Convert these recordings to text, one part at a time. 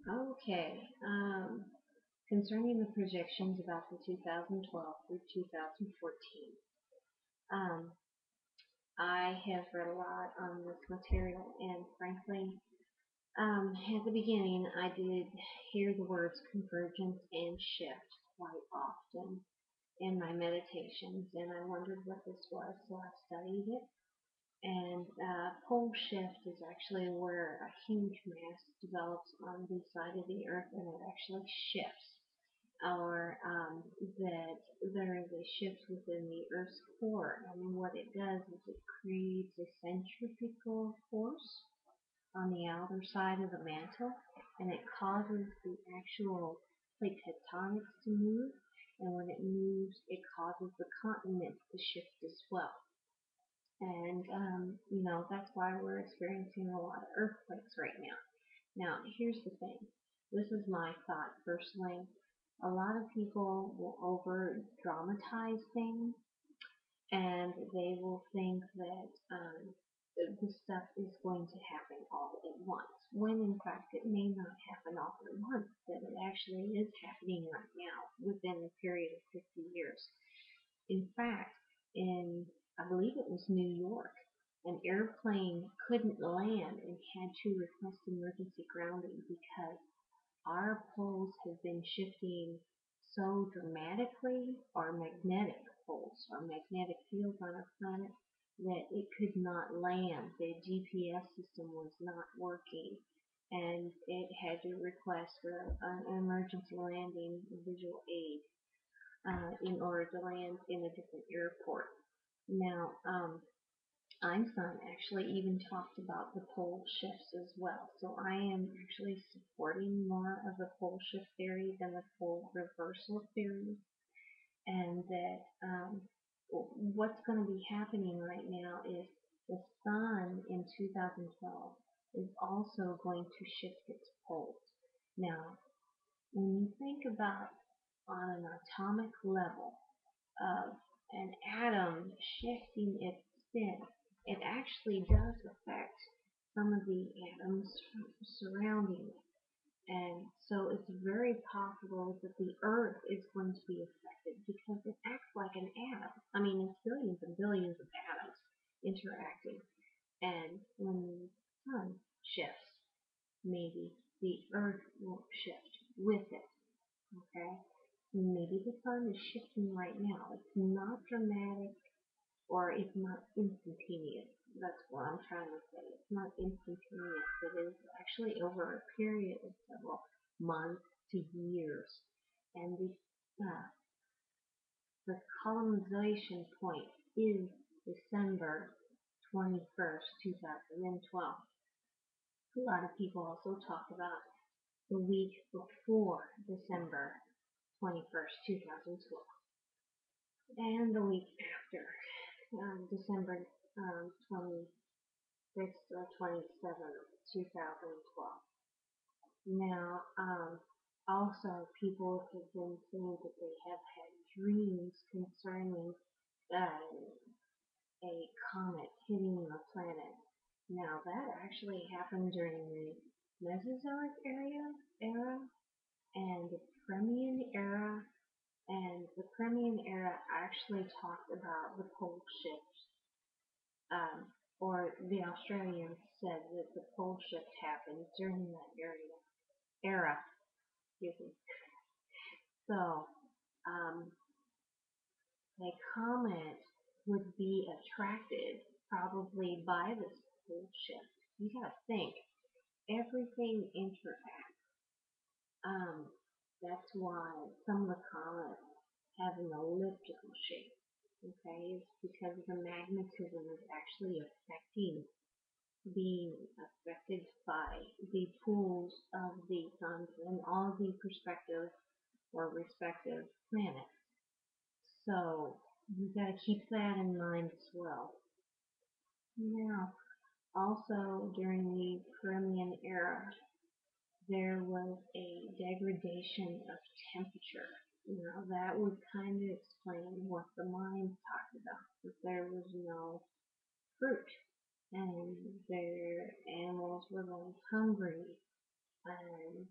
Okay. Concerning the projections about the 2012 through 2014, um, I have read a lot on this material, and frankly, at the beginning, I did hear the words convergence and shift quite often in my meditations, and I wondered what this was, so I studied it. And pole shift is actually where a huge mass develops on the side of the Earth and it actually shifts, or that there is a shift within the Earth's core. And what it does is it creates a centrifugal force on the outer side of the mantle, and it causes the actual plate tectonics to move. And when it moves, it causes the continents to shift as well. And, that's why we're experiencing a lot of earthquakes right now. Now, here's the thing. This is my thought personally. A lot of people will over dramatize things and they will think that this stuff is going to happen all at once, when in fact it may not happen all at once, that it actually is happening right now within a period of 50 years. In fact, I believe it was New York, an airplane couldn't land and had to request emergency grounding because our poles have been shifting so dramatically, our magnetic poles, our magnetic fields on our planet, that it could not land. The GPS system was not working, and it had to request an emergency landing visual aid in order to land in a different airport. Now, Einstein actually even talked about the pole shifts as well. So I am actually supporting more of the pole shift theory than the pole reversal theory. And that what's going to be happening right now is the sun in 2012 is also going to shift its poles. Now, when you think about on an atomic level of an atom shifting its spin, it actually does affect some of the atoms surrounding it. And so it's very possible that the Earth is going to be affected because it acts like an atom. I mean, it's billions and billions of atoms interacting. And when the sun shifts, maybe the Earth will shift with it. Okay? Maybe the sun is shifting right now. It's not dramatic or it's not instantaneous. That's what I'm trying to say. It's not instantaneous. It is actually over a period of several months to years. And the colonization point is December 21st, 2012. A lot of people also talk about the week before December 21st, 2012, and the week after December 26th or 27th, 2012. Now, also people have been saying that they have had dreams concerning a comet hitting the planet. Now, that actually happened during the Mesozoic era and the Permian era, and the Permian era actually talked about the pole shift, or the Australians said that the pole shift happened during that era. Excuse me. So, um, a comet would be attracted probably by this pole shift. You gotta think, everything interacts. Um, that's why some of the comets have an elliptical shape. Okay, it's because the magnetism is actually being affected by the pools of the suns and all the perspective or respective planets. So you've got to keep that in mind as well. Now, also during the Permian era, there was a degradation of temperature. That would kind of explain what the mind talked about, that there was no fruit and their animals were going hungry and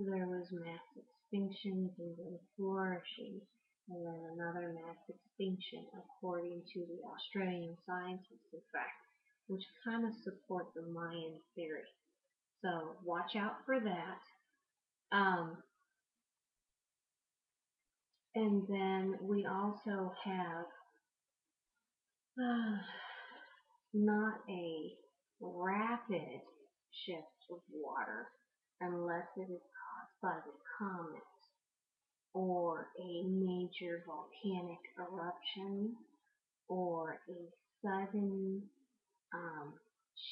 there was mass extinctions and then flourishing, and then another mass extinction, according to the Australian scientists, in fact, which kind of support the Mayan theory. So watch out for that. And then we also have not a rapid shift of water unless it is caused by the comet or a major volcanic eruption or a sudden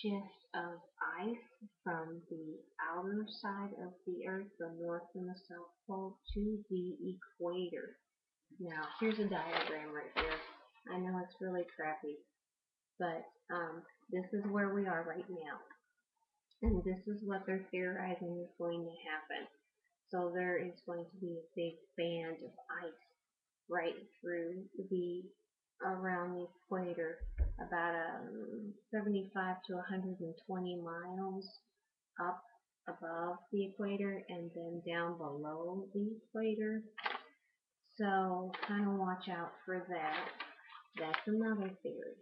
shift of ice from the outer side of the Earth, the North and the South Pole, to the equator. Now, here's a diagram right here. I know it's really crappy, but this is where we are right now. And this is what they're theorizing is going to happen. So there is going to be a big band of ice right through around the equator, about 75 to 120 miles up above the equator and then down below the equator. So kind of watch out for that. That's another theory.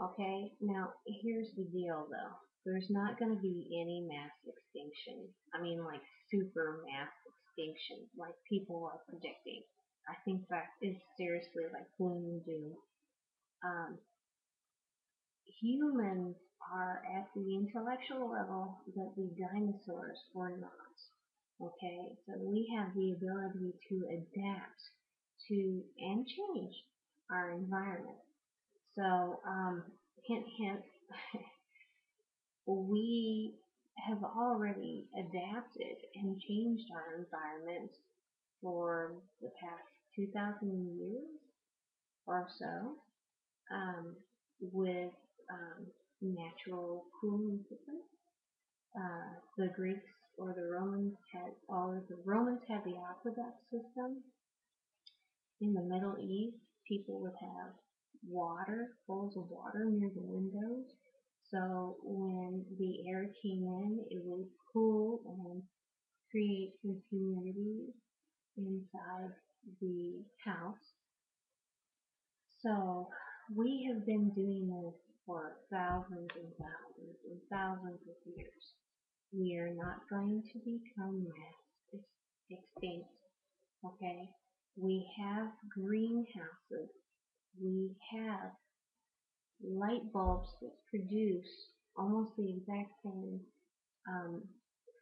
Okay, now here's the deal though. There's not going to be any mass extinction. I mean, like super mass extinction, like people are predicting. I think that is seriously like gloom and doom. Humans are at the intellectual level that the dinosaurs were not. Okay, so we have the ability to adapt to and change our environment. So, hint, hint, we have already adapted and changed our environment for the past 2,000 years or so, with natural cooling systems. The Greeks or the Romans had the aqueduct system. In the Middle East, people would have bowls of water near the windows. So when the air came in, it would cool and create some humidity inside the house. So we have been doing this for thousands and thousands and thousands of years. We are not going to become mass extinct, okay? We have greenhouses. We have light bulbs that produce almost the exact same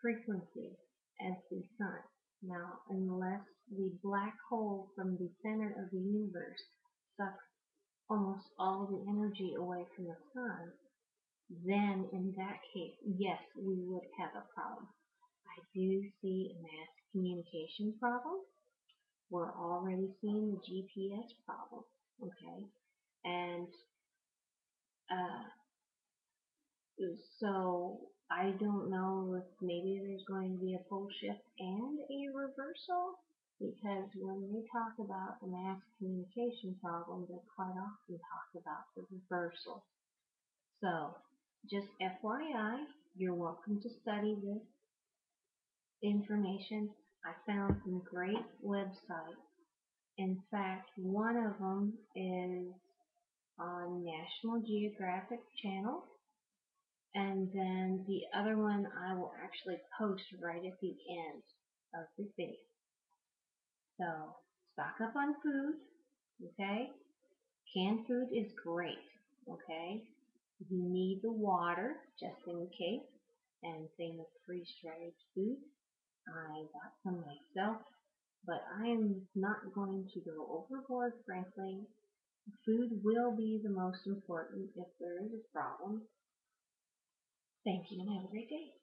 frequency as the sun. Now, unless the black hole from the center of the universe sucks almost all the energy away from the sun, then in that case, yes, we would have a problem. I do see a mass communication problem. We're already seeing the GPS problem, okay? And so I don't know if maybe there's going to be a pole shift and a reversal, because when they talk about the mass communication problem, they quite often talk about the reversal. So just FYI, you're welcome to study this information. I found some great websites. In fact, one of them is on National Geographic Channel, and then the other one I will actually post right at the end of the video. So stock up on food, okay? Canned food is great, okay? You need the water just in case, and same with freeze-dried food. I got some myself, but I am not going to go overboard, frankly. Food will be the most important if there is a problem. Thank you and have a great day.